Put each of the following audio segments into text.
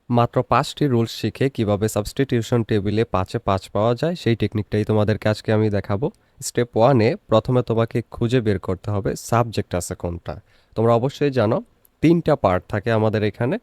মাত্র ৫টি রুলস শিখে কিভাবে সাবস্টিটিউশন টেবিলে ৫-এ ৫ পাওয়া যায় সেই টেকনিকটাই তোমাদেরকে আজকে আমি দেখাবো। স্টেপ 1 এ প্রথমে তোমাকে খুঁজে বের করতে হবে সাবজেক্ট আছে কোনটা। তোমরা অবশ্যই জানো ৩টা পার্ট থাকে আমাদের এখানে।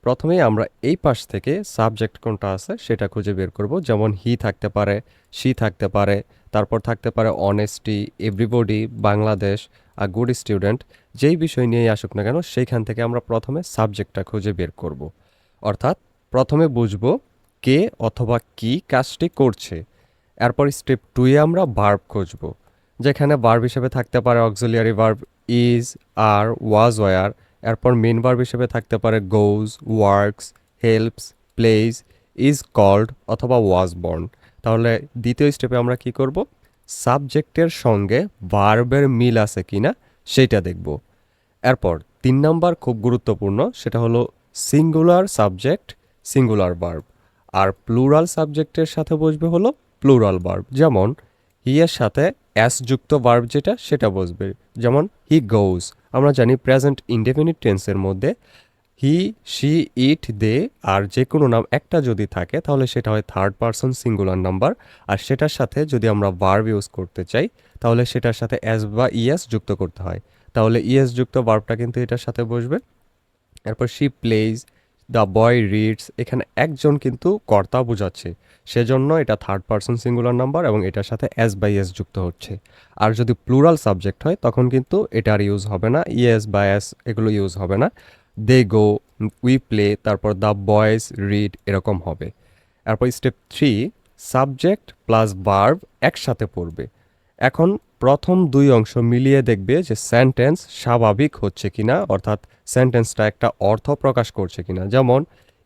প্রথমেই আমরা এই পাশ থেকে সাবজেক্ট কোনটা আছে সেটা খুঁজে বের করব। যেমন হি থাকতে পারে, শি থাকতে পারে, তারপর থাকতে পারে অনেস্টি, এভরিবডি, বাংলাদেশ, আ গুড স্টুডেন্ট। যেই বিষয় নিয়েই আসুক না কেন সেইখান থেকে আমরা প্রথমে সাবজেক্টটা খুঁজে বের করব। অর্থাৎ প্রথমে বুঝবো কে অথবা কি কাজটি করছে। এরপর স্টেপ 2 এ আমরা ভার্ব খুঁজব, যেখানে ভার্ব হিসেবে থাকতে পারে auxiliary verb is, are, was, were. এরপর মেন ভার্ব হিসেবে থাকতে পারে goes, works, helps, plays, is called অথবা ওয়াজ বর্ন। তাহলে দ্বিতীয় স্টেপে আমরা কি করব, সাবজেক্টের সঙ্গে ভার্বের মিল আছে কিনা সেইটা দেখব। এরপর ৩ নাম্বার খুব গুরুত্বপূর্ণ, সেটা হলো সিঙ্গুলার সাবজেক্ট, সিঙ্গুলার ভার্ব। আর প্লুরাল সাবজেক্টের সাথে বসবে হলো প্লুরাল ভার্ব। যেমন হি এর সাথে এস যুক্ত ভার্ব যেটা সেটা বসবে। যেমন হি গোজ, আমরা জানি প্রেজেন্ট ইনডেফিনিট টেন্সের মধ্যে হি, শি, ইট, দে আর যে কোনো নাম একটা যদি থাকে তাহলে সেটা হয় থার্ড পারসন সিঙ্গুলার নাম্বার। আর সেটার সাথে যদি আমরা ভার্ব ইউজ করতে চাই তাহলে সেটার সাথে এস বা ইএস যুক্ত করতে হয়। তাহলে ইএস যুক্ত ভার্বটা কিন্তু এটার সাথে বসবে। এরপর she plays, the boy reads, এখানে একজন কিন্তু কর্তা বোঝাচ্ছে, সেজন্য এটা থার্ড পারসন সিঙ্গুলার নাম্বার এবং এটার সাথে এস বাই এস যুক্ত হচ্ছে। আর যদি প্লুরাল সাবজেক্ট হয় তখন কিন্তু এটার ইউজ হবে না, ইএস বা এস এগুলো ইউজ হবে না। দে গো, উই প্লে, তারপর দ্য বয়েজ রিড এরকম হবে। এরপর স্টেপ 3, সাবজেক্ট প্লাস ভার্ব একসাথে পড়বে। এখন প্রথম ২ অংশ মিলিয়ে দেখবে যে সেন্টেন্স স্বাভাবিক হচ্ছে কিনা, অর্থাৎ সেন্টেন্সটা একটা অর্থ প্রকাশ করছে কিনা। যেমন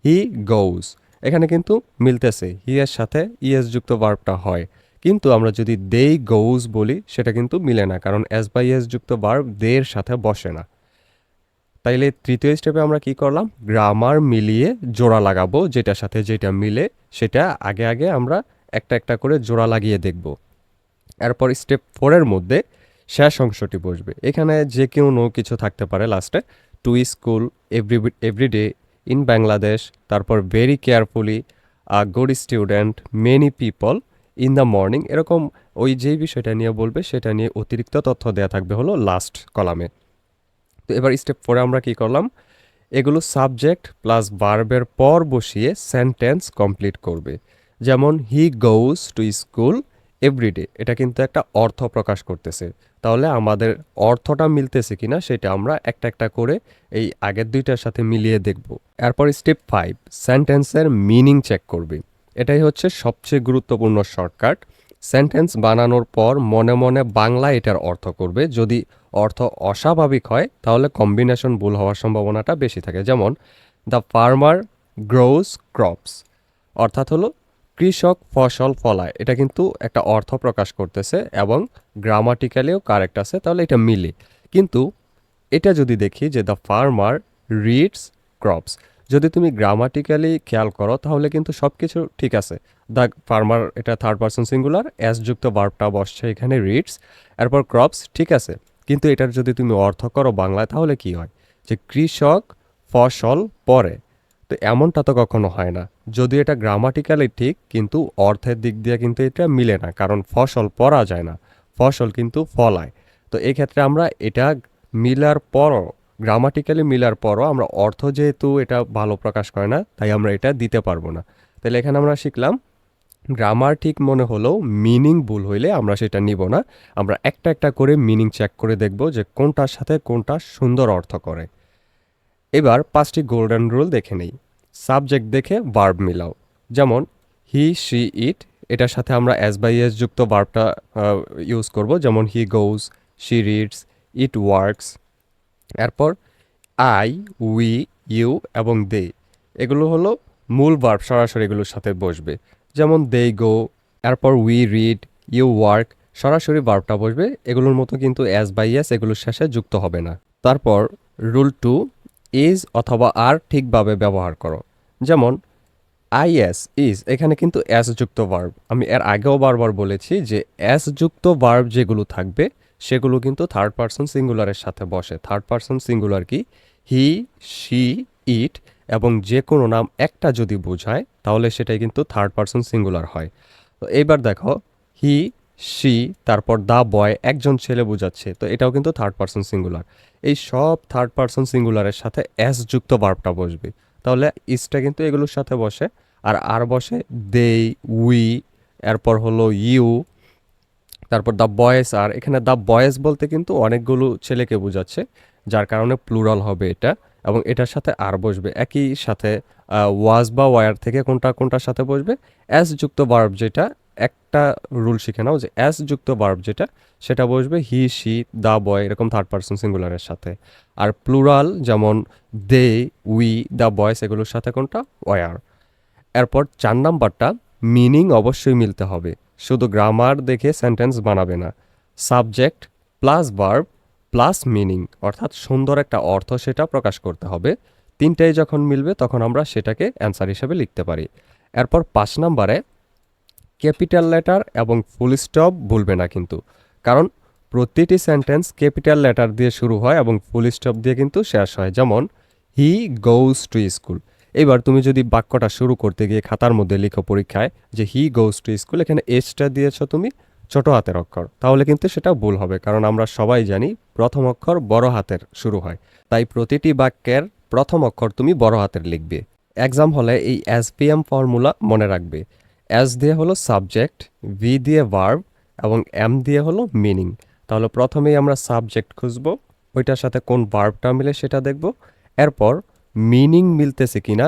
হি গোজ, এখানে কিন্তু মিলতেছে, হি এর সাথে ইএস যুক্ত ভার্বটা হয়। কিন্তু আমরা যদি দে গোজ বলি সেটা কিন্তু মিলে না, কারণ এস বাই এস যুক্ত ভার্ব দে এর সাথে বসে না। তাইলে তৃতীয় স্টেপে আমরা কি করলাম, গ্রামার মিলিয়ে জোড়া লাগাবো, যেটার সাথে যেটা মিলে সেটা আগে আগে আমরা একটা একটা করে জোড়া লাগিয়ে দেখব। এরপর স্টেপ 4 এর মধ্যে শেষ অংশটি বসবে। এখানে যে কোনো কিছু থাকতে পারে লাস্টে, to school, everyday, in Bangladesh, তারপর very carefully, a good student, many people, in the morning, এরকম ওই যেই বিষয়টা নিয়ে বলবে সেটা নিয়ে অতিরিক্ত তথ্য দেওয়া থাকবে হলো লাস্ট কলামে। তো এবার স্টেপ 4 আমরা কি করলাম, এগুলো সাবজেক্ট প্লাস ভার্বের পর বসিয়ে সেন্টেন্স কমপ্লিট করবে। যেমন হি গোজ টু স্কুল এভরিডে, এটা কিন্তু একটা অর্থ প্রকাশ করতেছে। তাহলে আমাদের অর্থটা মিলতেছে কিনা সেটা আমরা একটা একটা করে এই আগের দুইটার সাথে মিলিয়ে দেখব। এরপর স্টেপ 5, সেন্টেন্সের মিনিং চেক করবে। এটাই হচ্ছে সবচেয়ে গুরুত্বপূর্ণ শর্টকাট। সেন্টেন্স বানানোর পর মনে মনে বাংলা এটার অর্থ করবে। যদি অর্থ অস্বাভাবিক হয় তাহলে কম্বিনেশন ভুল হওয়ার সম্ভাবনাটা বেশি থাকে। যেমন দ্য ফার্মার গ্রোস ক্রপস, অর্থাৎ হলো কৃষক ফসল ফলায়, এটা কিন্তু একটা অর্থ প্রকাশ করতেছে এবং গ্রামাটিক্যালিও কারেক্ট আছে, তাহলে এটা মিলে। কিন্তু এটা যদি দেখি যে দ্য ফার্মার রিডস ক্রপস, যদি তুমি গ্রামাটিক্যালি খেয়াল করো তাহলে কিন্তু সব কিছু ঠিক আছে। দ্য ফার্মার এটা থার্ড পারসন সিঙ্গুলার, এস যুক্ত ভার্বটা বসছে এখানে রিডস, এরপর ক্রপস ঠিক আছে। কিন্তু এটার যদি তুমি অর্থ করো বাংলায় তাহলে কি হয়, যে কৃষক ফসল পরে। তো এমনটা তো কখনো হয় না। যদিও এটা গ্রামাটিক্যালি ঠিক কিন্তু অর্থের দিক দিয়ে কিন্তু এটা মিলে না, কারণ ফসল পরা যায় না, ফসল কিন্তু ফলায়। তো এই ক্ষেত্রে আমরা এটা মিলার পরও, গ্রামাটিক্যালি মিলার পরও আমরা অর্থ যেহেতু এটা ভালো প্রকাশ করে না তাই আমরা এটা দিতে পারবো না। তাহলে এখানে আমরা শিখলাম গ্রামার ঠিক মনে হলেও মিনিং ভুল হইলে আমরা সেটা নিব না। আমরা একটা একটা করে মিনিং চেক করে দেখব যে কোনটার সাথে কোনটা সুন্দর অর্থ করে। এবার 5টি গোল্ডেন রুল দেখে নেই। সাবজেক্ট দেখে ভার্ব মিলাও। যেমন হি, শি, ইট, এটার সাথে আমরা এস বাই এস যুক্ত ভার্বটা ইউজ করব। যেমন হি গোজ, শি রিডস, ইট ওয়ার্কস। এরপর আই, উই, ইউ এবং দে, এগুলো হলো মূল ভার্ব, সরাসরি এগুলোর সাথে বসবে। যেমন দে গো, এরপর উই রিড, ইউ ওয়ার্ক, সরাসরি ভার্বটা বসবে। এগুলোর মতো কিন্তু এস বাই এস এগুলোর শেষে যুক্ত হবে না। তারপর রুল 2, ইজ অথবা আর ঠিকভাবে ব্যবহার করো। যেমন আইএস, ইজ, এখানে কিন্তু এস যুক্ত ভার্ব। আমি এর আগেও বারবার বলেছি যে এস যুক্ত ভার্ব যেগুলো থাকবে সেগুলো কিন্তু থার্ড পারসন সিঙ্গুলারের সাথে বসে। থার্ড পারসন সিঙ্গুলার কি, হি, শি, ইট এবং যে কোনো নাম একটা যদি বোঝায় তাহলে সেটাই কিন্তু থার্ড পারসন সিঙ্গুলার হয়। তো এইবার দেখো হি, শি, তারপর দ্য বয় একজন ছেলে বোঝাচ্ছে, তো এটাও কিন্তু থার্ড পারসন সিঙ্গুলার। এই সব থার্ড পারসন সিঙ্গুলারের সাথে এস যুক্ত ভার্বটা বসবে, তাহলে ইসটা কিন্তু এগুলোর সাথে বসে। আর বসে দে, উই, এরপর হলো ইউ, তারপর দ্য বয়েজ আর, এখানে দ্য বয়েজ বলতে কিন্তু অনেকগুলো ছেলেকে বোঝাচ্ছে, যার কারণে প্লুরাল হবে এটা, এবং এটার সাথে আর বসবে একই সাথে ওয়াজ বা ওয়ার থেকে কোনটা কোনটার সাথে বসবে, অ্যাস যুক্ত ভার্ব যেটা, একটা রুল শিখে নাও যে অ্যাস যুক্ত ভার্ব যেটা সেটা বসবে হি, শি, দ্য বয় এরকম থার্ড পারসন সিঙ্গুলারের সাথে। আর প্লুরাল যেমন দে, উই, দ্য বয়েস এগুলোর সাথে কোনটা, ওয়ার। এরপর 4 নাম্বারটা, মিনিং অবশ্যই মিলতে হবে, শুধু গ্রামার দেখে সেন্টেন্স বানাবে না। Subject plus verb plus meaning, অর্থাৎ সুন্দর একটা অর্থ সেটা প্রকাশ করতে হবে। তিনটাই যখন মিলবে তখন আমরা সেটাকে অ্যান্সার হিসেবে লিখতে পারি। এরপর 5 নাম্বারে ক্যাপিটাল লেটার এবং ফুল স্টপ ভুলবে না কিন্তু, কারণ প্রতিটি সেন্টেন্স ক্যাপিটাল লেটার দিয়ে শুরু হয় এবং ফুল স্টপ দিয়ে কিন্তু শেষ হয়। যেমন হি গোজ টু স্কুল, এবার তুমি যদি বাক্যটা শুরু করতে গিয়ে খাতার মধ্যে লিখো পরীক্ষায় যে হি গোজ টু স্কুল, এখানে এসটা দিয়েছো তুমি ছোট হাতের অক্ষর, তাহলে কিন্তু সেটা ভুল হবে, কারণ আমরা সবাই জানি প্রথম অক্ষর বড় হাতের শুরু হয়, তাই প্রতিটি বাক্যের প্রথম অক্ষর তুমি বড় হাতের লিখবে। এক্সাম হলে এই এসপিএম ফর্মুলা মনে রাখবে। এস দিয়ে হলো সাবজেক্ট, ভি দিয়ে ভার্ব এবং এম দিয়ে হলো মিনিং। তাহলে প্রথমেই আমরা সাবজেক্ট খুঁজবো, ওইটার সাথে কোন ভার্বটা মিলে সেটা দেখব। এরপর মিনিং মিলতেছে কিনা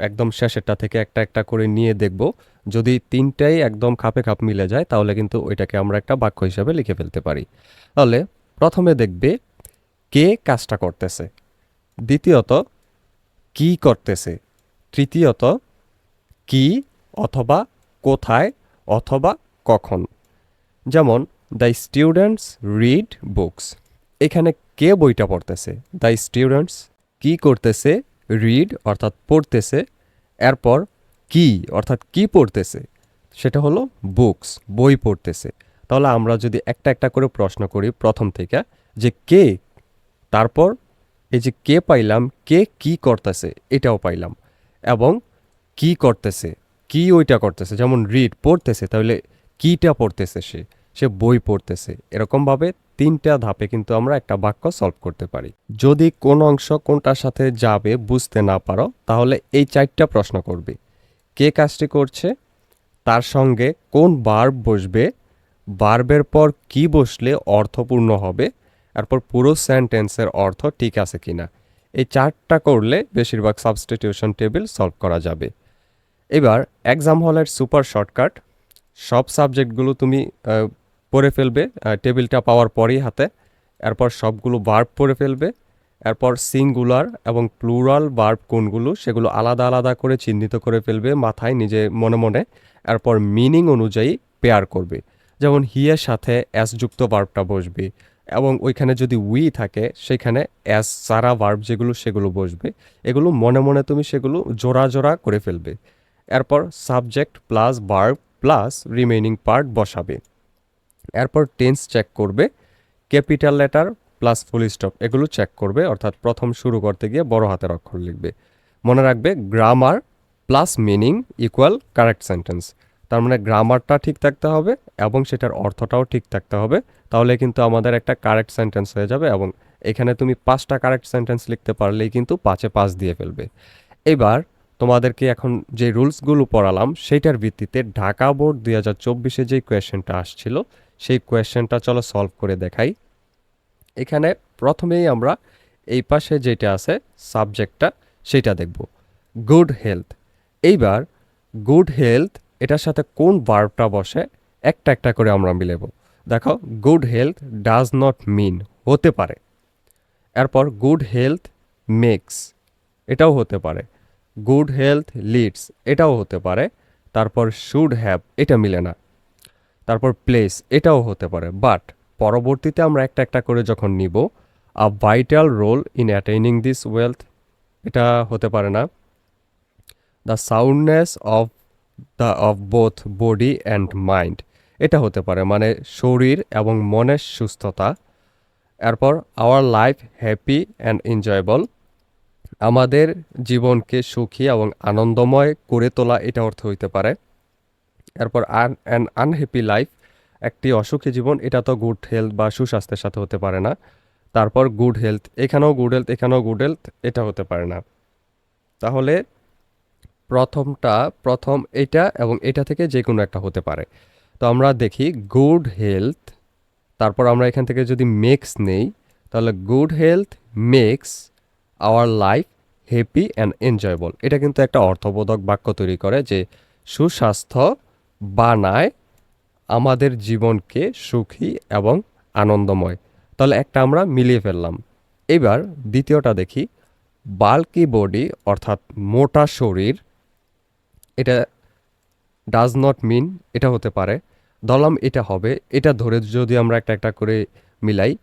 একদম শেষেরটা থেকে একটা একটা করে নিয়ে দেখব। যদি তিনটাই একদম খাপে খাপ মিলে যায় তাহলে কিন্তু ওইটাকে আমরা একটা বাক্য হিসাবে লিখে ফেলতে পারি। তাহলে প্রথমে দেখবে কে কাজটা করতেছে, দ্বিতীয়ত কি করতেছে, তৃতীয়ত কি অথবা কোথায় অথবা কখন। যেমন দ্য স্টুডেন্টস রিড বুকস, এখানে কে বইটা পড়তেছে, দ্য স্টুডেন্টস। কি করতেছে, রিড অর্থাৎ পড়তেছে, এরপর কি অর্থাৎ কি পড়তেছে, সেটা হলো বুকস বই পড়তেছে। তাহলে আমরা যদি একটা একটা করে প্রশ্ন করি প্রথম থেকে যে কে, তারপর এই যে কে পাইলাম, কে কি করতেছে এটাও পাইলাম, এবং কি করতেছে, কি ওইটা করতেছে, যেমন রিড পড়তেছে, তাহলে কিটা পড়তেছে, সে সে বই পড়তেছে। এরকমভাবে তিনটা ধাপে কিন্তু আমরা একটা বাক্য সলভ করতে পারি। যদি কোন অংশ কোনটার সাথে যাবে বুঝতে না পারো তাহলে এই 4টা প্রশ্ন করবে, কে কাজটি করছে, তার সঙ্গে কোন ভার্ব বসবে, ভার্বের পর কি বসলে অর্থপূর্ণ হবে, তারপর পুরো সেন্টেন্সের অর্থ ঠিক আছে কিনা। এই 4টা করলে বেশিরভাগ সাবস্টিটিউশন টেবিল সলভ করা যাবে। এবার এক্সাম হলের সুপার শর্টকাট, সব সাবজেক্টগুলো তুমি পড়ে ফেলবে টেবিলটা পাওয়ার পরেই হাতে, এরপর সবগুলো ভার্ব পড়ে ফেলবে, এরপর সিঙ্গুলার এবং প্লুরাল ভার্ব কোনগুলো সেগুলো আলাদা আলাদা করে চিহ্নিত করে ফেলবে মাথায় নিজে মনে মনে, এরপর মিনিং অনুযায়ী পেয়ার করবে। যেমন হিয়ের সাথে এস যুক্ত ভার্বটা বসবে, এবং ওইখানে যদি উই থাকে সেখানে এস সারা ভার্ব যেগুলো সেগুলো বসবে। এগুলো মনে মনে তুমি সেগুলো জোড়া জোড়া করে ফেলবে। এরপর subject plus verb plus remaining part বসাবে। এরপর টেন্স চেক করবে, capital letter plus full stop এগুলো চেক করবে, অর্থাৎ প্রথম শুরু করতে গিয়ে বড় হাতের অক্ষর লিখবে। মনে রাখবে grammar plus meaning equal correct sentence, তার মানে গ্রামারটা ঠিক থাকতে হবে এবং সেটার অর্থটাও ঠিক থাকতে হবে, তাহলে কিন্তু আমাদের একটা কারেক্ট সেন্টেন্স হয়ে যাবে। এবং এখানে তুমি 5টা কারেক্ট সেন্টেন্স লিখতে পারলেই কিন্তু 5-এ 5 দিয়ে ফেলবে। এবার তোমাদেরকে এখন যে রুলসগুলো পড়ালাম সেইটার ভিত্তিতে ঢাকা বোর্ড 2024-এ যে কোয়েশ্চেনটা আসছিল সেই কোয়েশ্চেনটা চলো সলভ করে দেখাই। এখানে প্রথমেই আমরা এই পাশে যেটা আছে সাবজেক্টটা সেটা দেখব, গুড হেলথ। এইবার গুড হেলথ এটার সাথে কোন ভার্বটা বসে একটা একটা করে আমরা মিলেব। দেখো good health does not mean হতে পারে, এরপর গুড হেলথ মেক্স এটাও হতে পারে, গুড হেলথ লিডস এটাও হতে পারে, তারপর শুড হ্যাভ এটা মিলে না, তারপর প্লেস এটাও হতে পারে। বাট পরবর্তীতে আমরা একটা একটা করে যখন নিব, a vital role in attaining this wealth এটা হতে পারে না, the soundness of both body and mind এটা হতে পারে, মানে শরীর এবং মনের সুস্থতা। এরপর our life happy and enjoyable আমাদের জীবনকে সুখী এবং আনন্দময় করে তোলা, এটা অর্থ হইতে পারে। এরপর অ্যান আনহ্যাপি লাইফ, একটি অসুখী জীবন, এটা তো গুড হেলথ বা সুস্বাস্থ্যের সাথে হতে পারে না। তারপর গুড হেলথ, এখানেও গুড হেলথ, এখানেও গুড হেলথ, এটা হতে পারে না। তাহলে প্রথম এটা এবং এটা থেকে যে কোনো একটা হতে পারে। তো আমরা দেখি গুড হেলথ, তারপর আমরা এখান থেকে যদি মেক্স নেই, তাহলে good health makes our life happy and enjoyable. এটা কিন্তু একটা অর্থবোধক বাক্য তৈরি করে যে সুস্বাস্থ্য বানায় আমাদের জীবনকে সুখী এবং আনন্দময়। তাহলে একটা আমরা মিলিয়ে ফেললাম। এবার দ্বিতীয়টা দেখি, বাল্কি বডি অর্থাৎ মোটা শরীর, এটা ডাজ নট মিন, এটা হতে পারে। ধরলাম এটা হবে, এটা ধরে যদি আমরা একটা একটা করে মিলাই,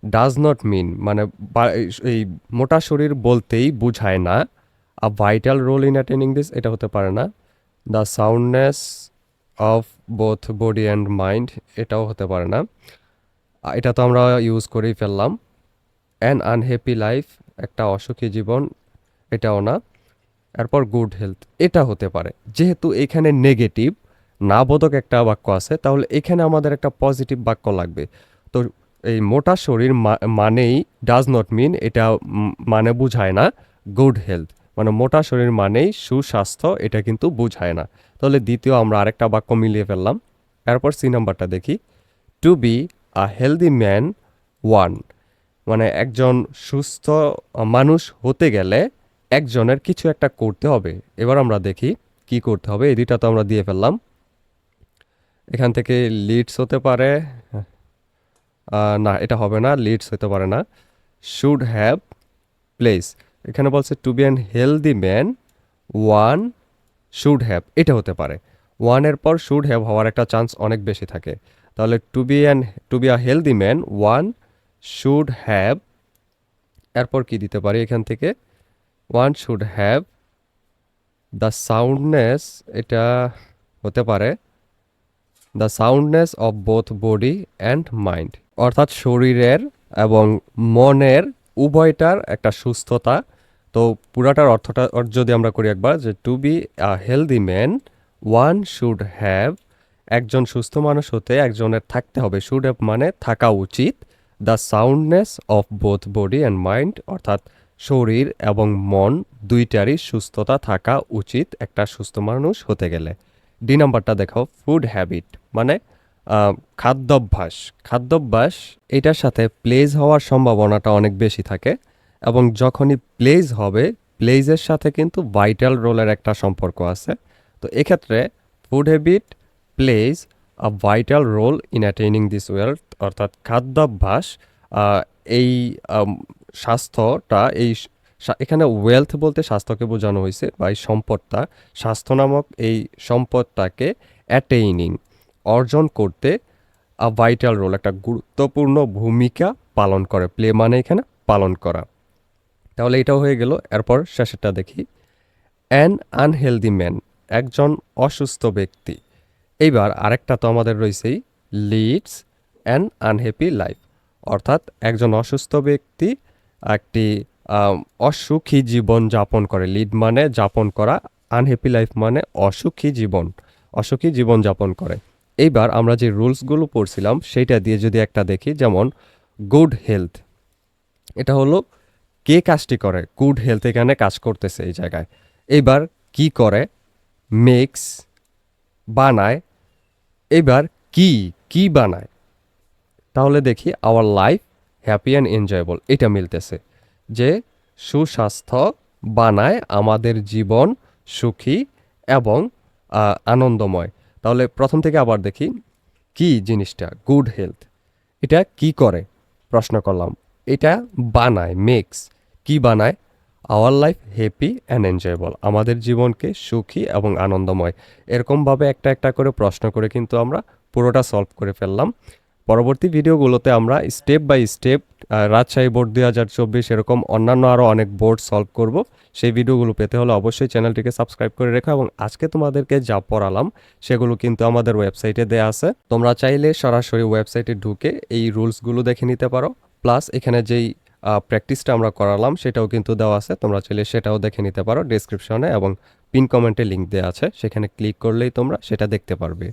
ডাজ নট মিন মানে এই মোটা শরীর বলতেই বুঝায় না a vital role in attaining this, এটা হতে পারে না। The soundness of both body and mind, এটাও হতে পারে না। এটা তো আমরা ইউজ করেই ফেললাম। অ্যান আনহ্যাপি লাইফ, একটা অসুখী জীবন, এটাও না। এরপর গুড হেলথ, এটা হতে পারে। যেহেতু এখানে নেগেটিভ না বোধক একটা বাক্য আছে, তাহলে এখানে আমাদের একটা পজিটিভ বাক্য লাগবে। তো এই মোটা শরীর মানেই ডাজ নট মিন, এটা মানে বুঝায় না গুড হেলথ, মানে মোটা শরীর মানেই সুস্বাস্থ্য, এটা কিন্তু বুঝায় না। তাহলে দ্বিতীয় আমরা আরেকটা বাক্য মিলিয়ে ফেললাম। এরপর সি নাম্বারটা দেখি, to be a healthy man one, মানে একজন সুস্থ মানুষ হতে গেলে একজনের কিছু একটা করতে হবে। এবার আমরা দেখি কি করতে হবে। এই দুইটা তো আমরা দিয়ে ফেললাম। এখান থেকে লিডস হতে পারে, না এটা হবে না, লিডস হতে পারে না। শুড হ্যাভ প্লেস, এখানে বলছে to be an healthy man one should have, এটা হতে পারে। ওয়ানের পর শুড হ্যাভ হওয়ার একটা চান্স অনেক বেশি থাকে। তাহলে to be a healthy man one should have, এরপর কি দিতে পারি এখান থেকে, one should have the soundness, এটা হতে পারে the soundness of both body and mind, অর্থাৎ শরীরের এবং মনের উভয়টার একটা সুস্থতা। তো পুরাটার অর্থটা যদি আমরা করি একবার, যে to be a healthy man one should have, একজন সুস্থ মানুষ হতে একজনের থাকতে হবে, শুড হ্যাভ মানে থাকা উচিত, the soundness of both body and mind, অর্থাৎ শরীর এবং মন দুইটারই সুস্থতা থাকা উচিত একটা সুস্থ মানুষ হতে গেলে। ডি নাম্বারটা দেখো, ফুড হ্যাবিট মানে খাদ্যাভ্যাস। খাদ্যাভ্যাস এটার সাথে প্লেজ হওয়ার সম্ভাবনাটা অনেক বেশি থাকে, এবং যখনই প্লেজ হবে, প্লেজের সাথে কিন্তু ভাইটাল রোলের একটা সম্পর্ক আছে। তো এক্ষেত্রে food habit plays a vital role in attaining this wealth, অর্থাৎ খাদ্যাভ্যাস এই স্বাস্থ্যটা এখানে ওয়েলথ বলতে স্বাস্থ্যকে বোঝানো হয়েছে, বা এই সম্পদটা, স্বাস্থ্য নামক এই সম্পদটাকে অ্যাটেইনিং অর্জন করতে আ ভাইটাল রোল, একটা গুরুত্বপূর্ণ ভূমিকা পালন করে। প্লে মানে এখানে পালন করা। তাহলে এটাও হয়ে গেল। এরপর শেষেরটা দেখি, অ্যান আনহেলদি ম্যান, একজন অসুস্থ ব্যক্তি। এইবার আরেকটা তো আমাদের রয়েছেই, লিডস অ্যান আনহ্যাপি লাইফ, অর্থাৎ একজন অসুস্থ ব্যক্তি একটি অসুখী জীবন যাপন করে। লিড মানে যাপন করা, আনহ্যাপি লাইফ মানে অসুখী জীবন যাপন করে। এইবার আমরা যে রুলসগুলো পড়ছিলাম সেইটা দিয়ে যদি একটা দেখি, যেমন গুড হেলথ, এটা হলো কে কাজটি করে, গুড হেলথ এখানে কাজ করতেছে এই জায়গায়। এইবার কি করে, মেক্স বানায়। এবার কি বানায়, তাহলে দেখি hour life happy and enjoyable, এটা মিলতেছে যে সুস্বাস্থ্য বানায় আমাদের জীবন সুখী এবং আনন্দময়। তাহলে প্রথম থেকে আবার দেখি কি জিনিসটা, গুড হেলথ, এটা কি করে প্রশ্ন করলাম, এটা বানায় মেক্স, কি বানায়, hour life happy and enjoyable, আমাদের জীবনকে সুখী এবং আনন্দময়। এরকমভাবে একটা একটা করে প্রশ্ন করে কিন্তু আমরা পুরোটা সলভ করে ফেললাম। পরবর্তী ভিডিওগুলোতে আমরা step by step Rajshahi board 2024 এরকম অন্যান্য আরও অনেক বোর্ড সলভ করব। সেই ভিডিওগুলো পেতে হলে অবশ্যই চ্যানেলটিকে সাবস্ক্রাইব করে রেখো, এবং আজকে তোমাদেরকে যা পড়ালাম সেগুলো কিন্তু আমাদের ওয়েবসাইটে দেয়া আছে। তোমরা চাইলে সরাসরি ওয়েবসাইটে ঢুকে এই রুলসগুলো দেখে নিতে পারো। প্লাস এখানে যেই প্র্যাকটিসটা আমরা করালাম সেটাও কিন্তু দেওয়া আছে। তোমরা চাইলে সেটাও দেখে নিতে পারো। ডেসক্রিপশনে এবং পিন কমেন্টে লিংক দেওয়া আছে। সেখানে ক্লিক করলেই তোমরা সেটা দেখতে পারবে।